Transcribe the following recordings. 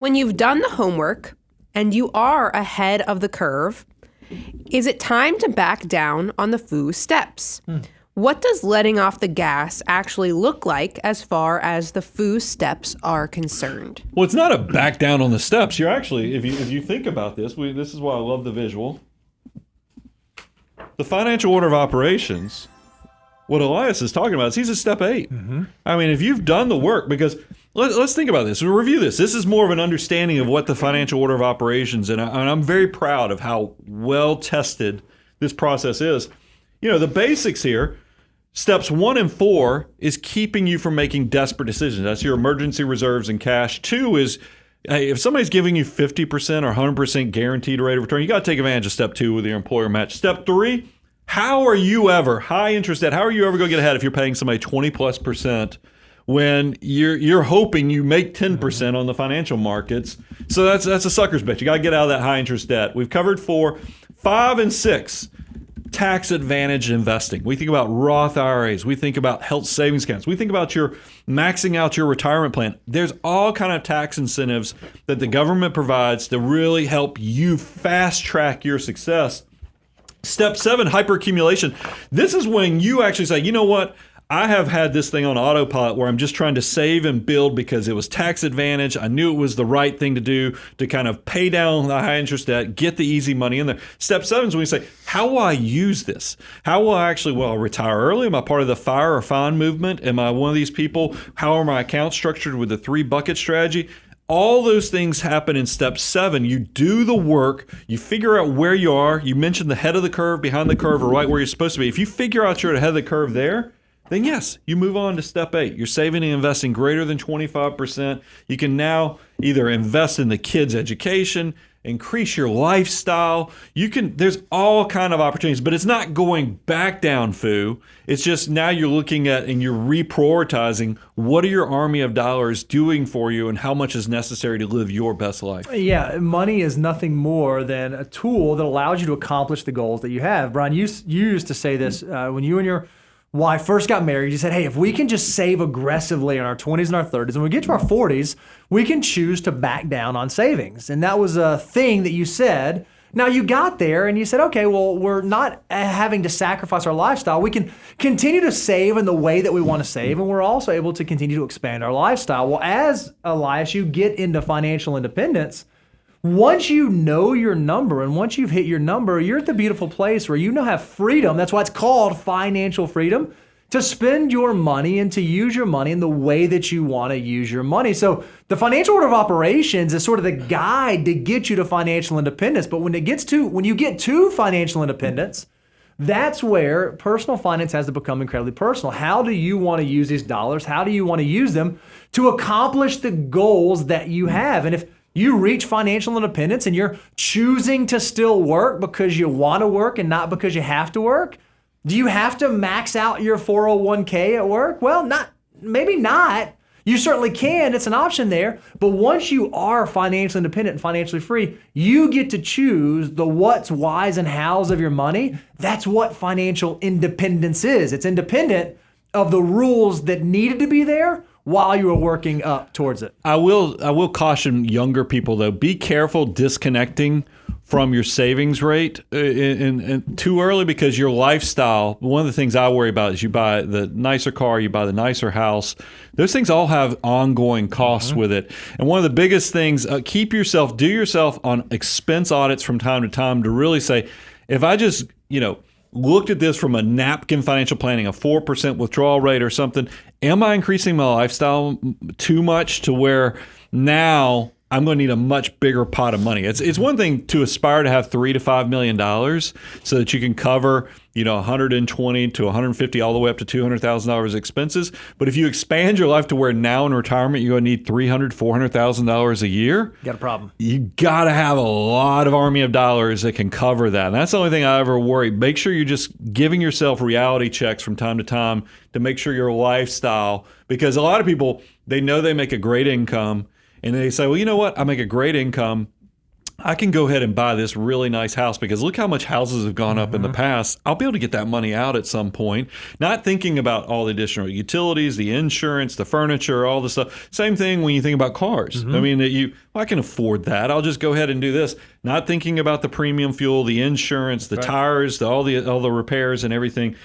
When you've done the homework and you are ahead of the curve, is it time to back down on the FOO steps? What does letting off the gas actually look like as far as the FOO steps are concerned? Well, it's not a back down on the steps. You're actually, if you think about this, this is why I love the visual. The financial order of operations, what Elias is talking about is he's at step 8. I mean, if you've done the work, because let's think about this. We'll review this. This is more of an understanding of what the financial order of operations, and I'm very proud of how well tested this process is. You know, the basics here, steps 1 and 4 is keeping you from making desperate decisions. That's your emergency reserves and cash. 2 is, hey, if somebody's giving you 50% or 100% guaranteed rate of return, you got to take advantage of step 2 with your employer match. Step 3, how are you ever, high interest debt, how are you ever going to get ahead if you're paying somebody 20+% when you're hoping you make 10% on the financial markets? So that's a sucker's bet. You got to get out of that high interest debt. We've covered 4. 5 and 6. Tax advantage investing. We think about Roth IRAs. We think about health savings accounts. We think about your maxing out your retirement plan. There's all kind of tax incentives that the government provides to really help you fast track your success. Step 7, hyperaccumulation. This is when you actually say, you know what? I have had this thing on autopilot where I'm just trying to save and build because it was tax advantage. I knew it was the right thing to do to kind of pay down the high interest debt, get the easy money in there. Step 7 is when you say, how will I use this? How will I actually, well, retire early? Am I part of the FIRE or FIND movement? Am I one of these people? How are my accounts structured with the 3-bucket strategy? All those things happen in step 7. You do the work, you figure out where you are. You mentioned the head of the curve, behind the curve, or right where you're supposed to be. If you figure out you're at the head of the curve there, then yes, you move on to step 8. You're saving and investing greater than 25%. You can now either invest in the kids' education, increase your lifestyle. There's all kind of opportunities, but it's not going back down, FOO. It's just now you're looking at and you're reprioritizing what are your army of dollars doing for you and how much is necessary to live your best life. Yeah, money is nothing more than a tool that allows you to accomplish the goals that you have. Brian, you used to say this when you and your wife first got married. You said, hey, if we can just save aggressively in our 20s and our 30s, and when we get to our 40s, we can choose to back down on savings. And that was a thing that you said. Now you got there and you said, okay, well, we're not having to sacrifice our lifestyle. We can continue to save in the way that we want to save, and we're also able to continue to expand our lifestyle. Well, as Elias, you get into financial independence. Once you know your number and once you've hit your number, you're at the beautiful place where you now have freedom. That's why it's called financial freedom, to spend your money and to use your money in the way that you want to use your money. So the financial order of operations is sort of the guide to get you to financial independence. But when you get to financial independence, that's where personal finance has to become incredibly personal. How do you want to use these dollars? How do you want to use them to accomplish the goals that you have? And if you reach financial independence and you're choosing to still work because you want to work and not because you have to work, do you have to max out your 401k at work? Well, maybe not. You certainly can. It's an option there. But once you are financially independent and financially free, you get to choose the what's, whys, and hows of your money. That's what financial independence is. It's independent of the rules that needed to be there while you were working up towards it. I will caution younger people, though, be careful disconnecting from your savings rate and too early, because your lifestyle, one of the things I worry about is you buy the nicer car, you buy the nicer house. Those things all have ongoing costs with it. And one of the biggest things, do yourself on expense audits from time to time to really say, if I just, looked at this from a napkin financial planning, a 4% withdrawal rate or something, am I increasing my lifestyle too much to where now I'm going to need a much bigger pot of money? It's one thing to aspire to have $3 to $5 million so that you can cover, 120 to 150 all the way up to $200,000 expenses. But if you expand your life to where now in retirement you're going to need $300,000, $400,000 a year, you got a problem. You got to have a lot of army of dollars that can cover that. And that's the only thing I ever worry. Make sure you're just giving yourself reality checks from time to time to make sure your lifestyle, because a lot of people, they know they make a great income and they say, well, you know what? I make a great income. I can go ahead and buy this really nice house because look how much houses have gone up in the past. I'll be able to get that money out at some point. Not thinking about all the additional utilities, the insurance, the furniture, all the stuff. Same thing when you think about cars. I mean, I can afford that. I'll just go ahead and do this. Not thinking about the premium fuel, the insurance, the tires, all the repairs and everything.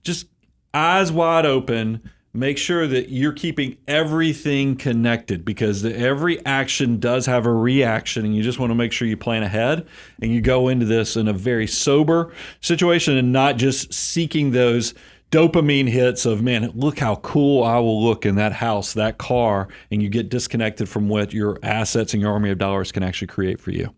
Just eyes wide open. Make sure that you're keeping everything connected because every action does have a reaction, and you just want to make sure you plan ahead and you go into this in a very sober situation and not just seeking those dopamine hits of, man, look how cool I will look in that house, that car, and you get disconnected from what your assets and your army of dollars can actually create for you.